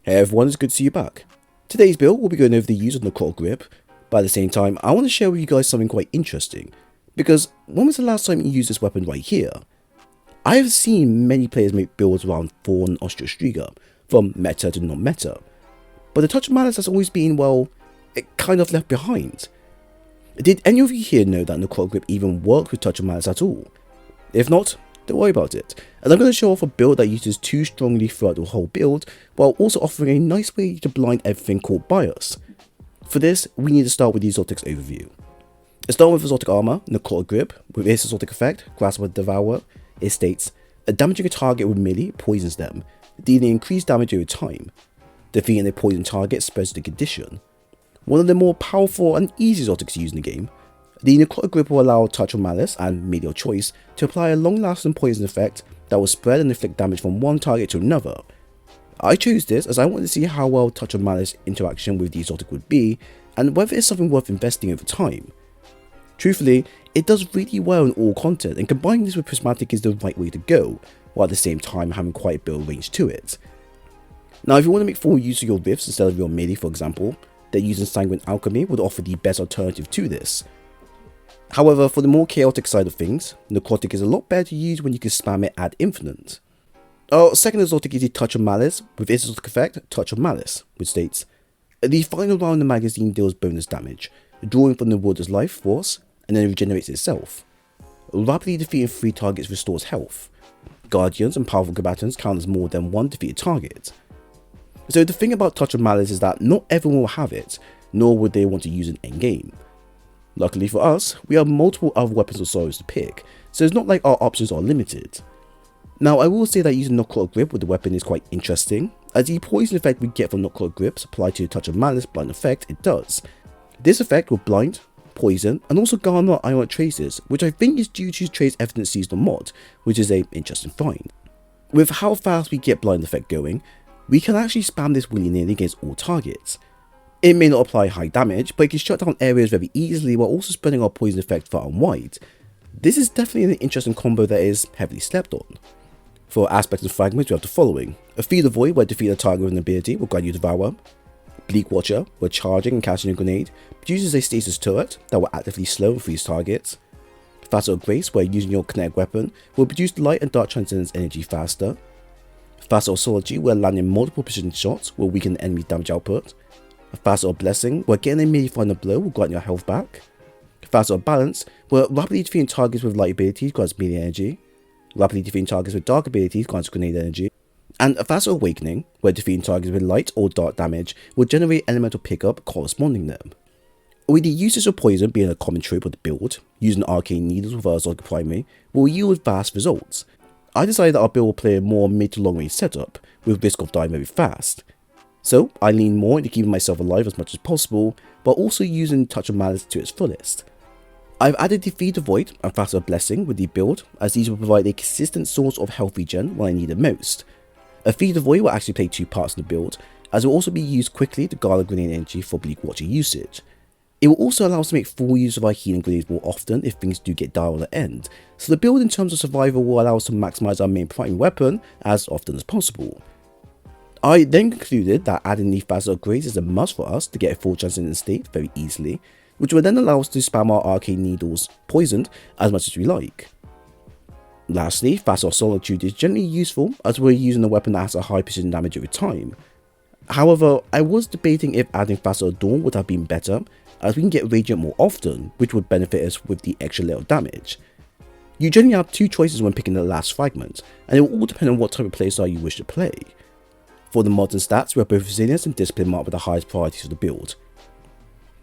Hey everyone, it's good to see you back. Today's build, we'll be going over the use of Necrotic grip, but at the same time, I want to share with you guys something quite interesting, because when was the last time you used this weapon right here? I have seen many players make builds around Thorn and Striga, from meta to non-meta, but the Touch of Malice has always been, well, it kind of left behind. Did any of you here know that Necrotic grip even works with Touch of Malice at all? If not, don't worry about it, and I'm going to show off a build that uses 2 strongly throughout the whole build, while also offering a nice way to blind everything called bias. For this, we need to start with the Exotics overview. Let's start with Exotic Armor, Necrotic Grip. With its exotic effect, Grasp Devour, it states, damaging a target with melee poisons them, dealing increased damage over time. Defeating a poisoned target spreads the condition. One of the more powerful and easy exotics to use in the game. The Necrotic Grip will allow Touch of Malice and melee of choice to apply a long-lasting poison effect that will spread and inflict damage from one target to another. I chose this as I wanted to see how well Touch of Malice interaction with the exotic would be, and whether it's something worth investing over time. Truthfully, it does really well in all content, and combining this with prismatic is the right way to go, while at the same time having quite a bit of range to it. Now, if you want to make full use of your rifts instead of your melee, for example, then using Sanguine Alchemy would offer the best alternative to this. However, for the more chaotic side of things, Necrotic is a lot better to use when you can spam it ad infinitum. Our second exotic is the Touch of Malice, with its exotic effect, Touch of Malice, which states, the final round of the magazine deals bonus damage, drawing from the warder's life force, and then regenerates itself. Rapidly defeating 3 targets restores health. Guardians and powerful combatants count as more than 1 defeated target. So the thing about Touch of Malice is that not everyone will have it, nor would they want to use it in endgame. Luckily for us, we have multiple other weapons or sorrows to pick, so it's not like our options are limited. Now, I will say that using Necrotic Grip with the weapon is quite interesting, as the poison effect we get from Necrotic Grips applied to the Touch of Malice blind effect it does. This effect will blind, poison, and also garner ionic traces, which I think is due to trace evidence seized on mod, which is a interesting find. With how fast we get blind effect going, we can actually spam this willy-nilly against all targets. It may not apply high damage, but it can shut down areas very easily while also spreading our poison effect far and wide. This is definitely an interesting combo that is heavily slept on. For aspects of Fragments, we have the following: a Feed the Void, where defeat a target with an ability will grant you Devour. Bleak Watcher, where charging and casting a grenade produces a stasis turret that will actively slow and freeze targets. Facet of Grace, where using your kinetic weapon will produce light and dark transcendence energy faster. Facet of Sology, where landing multiple precision shots will weaken the enemy's damage output. A Facet of Blessing, where getting a melee final blow will grant your health back. A Facet of Balance, where rapidly defeating targets with light abilities grants melee energy. Rapidly defeating targets with dark abilities grants grenade energy. And a Facet of Awakening, where defeating targets with light or dark damage will generate elemental pickup corresponding them. With the usage of poison being a common trope of the build, using arcane needles with our exotic primary will yield vast results. I decided that our build will play a more mid to long range setup, with risk of dying very fast. So I lean more into keeping myself alive as much as possible, but also using Touch of Malice to its fullest. I've added the Feed the Void and Facet of Blessing with the build, as these will provide a consistent source of health regen when I need it most. A Feed the Void will actually play 2 parts in the build, as it will also be used quickly to garner grenade energy for Bleak Watcher usage. It will also allow us to make full use of our healing grenades more often if things do get dire on the end, so the build in terms of survival will allow us to maximize our main primary weapon as often as possible. I then concluded that adding the Facet of Grace is a must for us to get a full transcendent state very easily, which will then allow us to spam our arcane needles poisoned as much as we like. Lastly, Facet of Solitude is generally useful as we're using a weapon that has a high precision damage over time. However, I was debating if adding Facet of Dawn would have been better, as we can get Radiant more often, which would benefit us with the extra little damage. You generally have 2 choices when picking the last fragment, and it will all depend on what type of playstyle you wish to play. For the mods and stats, we have both Resilience and Discipline marked with the highest priorities for the build.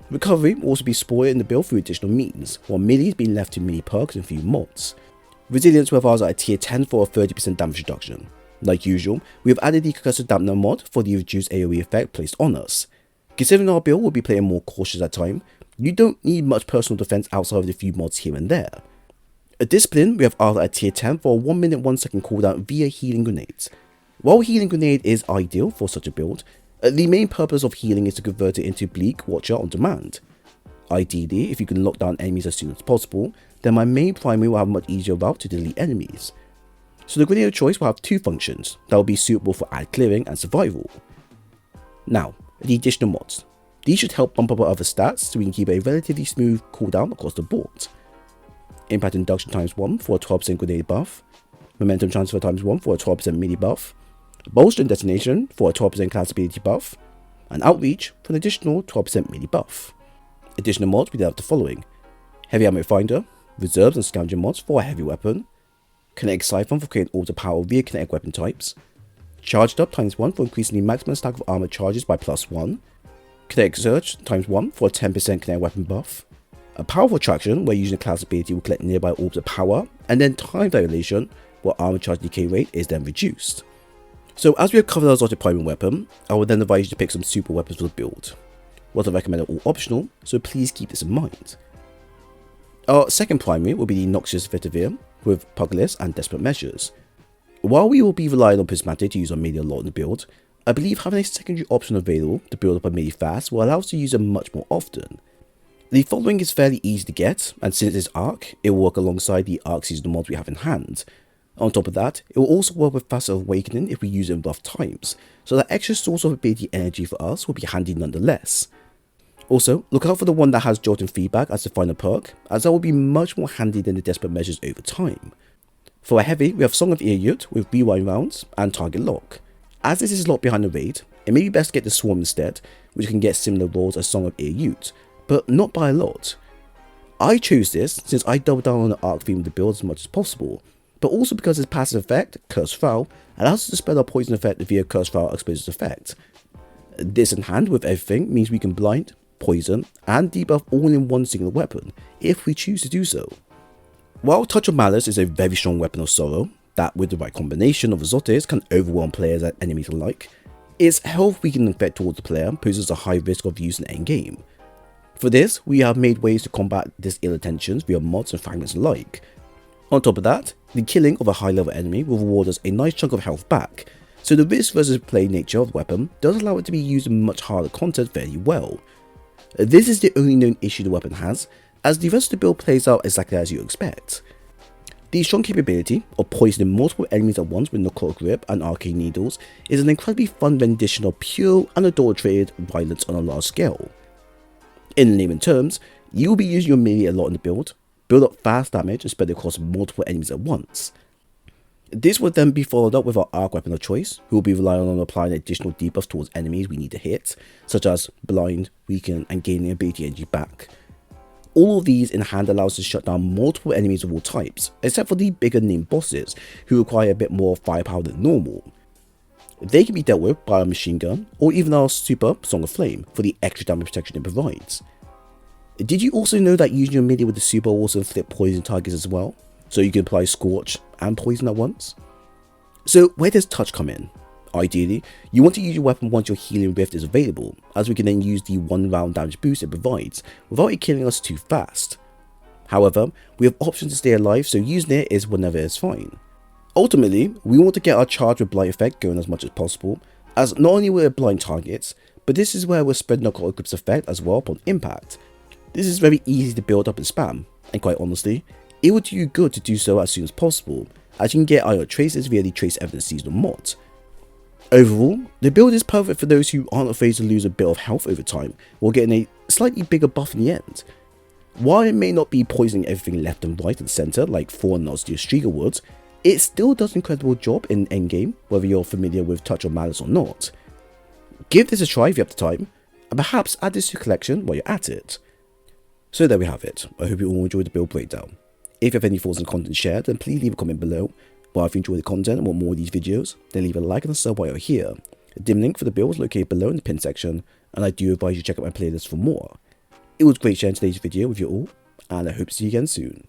Recovery will also be supported in the build through additional means, while melee is being left to melee perks and few mods. Resilience will have ours at a tier 10 for a 30% damage reduction. Like usual, we have added the Concussive Dampener mod for the reduced AoE effect placed on us. Considering our build will be playing more cautious at time, you don't need much personal defense outside of the few mods here and there. A Discipline, we have ours at tier 10 for a 1 minute 1 second cooldown via healing grenades. While healing grenade is ideal for such a build, the main purpose of healing is to convert it into Bleak Watcher on demand. Ideally, if you can lock down enemies as soon as possible, then my main primary will have a much easier route to delete enemies. So the grenade of choice will have 2 functions that will be suitable for ad clearing and survival. Now, the additional mods. These should help bump up our other stats so we can keep a relatively smooth cooldown across the board. Impact Induction ×1 for a 12% grenade buff, Momentum Transfer ×1 for a 12% melee buff, Bolster and Detonation for a 12% class ability buff, and Outreach for an additional 12% melee buff. Additional mods we have the following: Heavy Ammo Finder, Reserves and Scavenger mods for a heavy weapon, Kinetic Siphon for creating auto power via kinetic weapon types, Charged Up ×1 for increasing the maximum stack of armor charges by +1, Kinetic Surge ×1 for a 10% kinetic weapon buff, a Powerful Attraction where using a class ability will collect nearby orbs of power, and then Time Dilation where armor charge decay rate is then reduced. So as we have covered our exotic primary weapon, I would then advise you to pick some super weapons for the build. What I recommend are all optional, so please keep this in mind. Our second primary will be the Noxious Vetiver with Pugilis and Desperate Measures. While we will be relying on Prismatic to use our melee a lot in the build, I believe having a secondary option available to build up a melee fast will allow us to use them much more often. The following is fairly easy to get, and since it's Arc, it will work alongside the Arc seasonal mods we have in hand. On top of that, it will also work with Facet of Awakening if we use it in rough times, so that extra source of ability energy for us will be handy nonetheless. Also, look out for the one that has Jolting Feedback as the final perk, as that will be much more handy than the Desperate Measures over time. For a heavy, we have Song of Earut with Rewind Rounds and Target Lock. As this is locked behind the raid, it may be best to get the Swarm instead, which can get similar rolls as Song of Earut, but not by a lot. I chose this since I doubled down on the arc theme of the build as much as possible, but also because its passive effect, Curse Foul, allows us to spread our poison effect via Curse Foul Exposure's effect. This in hand with everything means we can blind, poison, and debuff all in one single weapon, if we choose to do so. While Touch of Malice is a very strong weapon of sorrow, that with the right combination of exotics can overwhelm players and enemies alike, its health weakening effect towards the player poses a high risk of use in endgame. For this, we have made ways to combat this ill intentions via mods and fragments alike. On top of that, the killing of a high level enemy will reward us a nice chunk of health back, so the risk versus play nature of the weapon does allow it to be used in much harder content fairly well. This is the only known issue the weapon has, as the rest of the build plays out exactly as you expect. The strong capability of poisoning multiple enemies at once with Necrotic Grip and Arcane Needles is an incredibly fun rendition of pure, unadulterated violence on a large scale. In layman terms, you will be using your melee a lot in the build, build up fast damage and spread it across multiple enemies at once. This would then be followed up with our arc weapon of choice, who will be relying on applying additional debuffs towards enemies we need to hit, such as blind, weaken and gaining ability energy back. All of these in hand allows us to shut down multiple enemies of all types, except for the bigger named bosses, who require a bit more firepower than normal. They can be dealt with by our machine gun, or even our super Song of Flame for the extra damage protection it provides. Did you also know that using your melee with the super will also inflict poison targets as well, so you can apply Scorch and Poison at once? So where does Touch come in? Ideally, you want to use your weapon once your Healing Rift is available, as we can then use the 1 round damage boost it provides, without it killing us too fast. However, we have options to stay alive, so using it is whenever is fine. Ultimately, we want to get our charge with Blight effect going as much as possible, as not only will it blind targets, but this is where we're spreading our Necrotic Grip's effect as well upon impact. This is very easy to build up and spam, and quite honestly, it would do you good to do so as soon as possible, as you can get IO traces via the Trace Evidence seasonal mod. Overall, the build is perfect for those who aren't afraid to lose a bit of health over time, while getting a slightly bigger buff in the end. While it may not be poisoning everything left and right and centre like Thorn Nods to your Striga would, it still does an incredible job in endgame, whether you're familiar with Touch of Malice or not. Give this a try if you have the time, and perhaps add this to your collection while you're at it. So there we have it. I hope you all enjoyed the build breakdown. If you have any thoughts on content shared, then please leave a comment below. But if you enjoy the content and want more of these videos, then leave a like and a sub while you're here. A dim link for the build is located below in the pin section, and I do advise you to check out my playlist for more. It was great sharing today's video with you all, and I hope to see you again soon.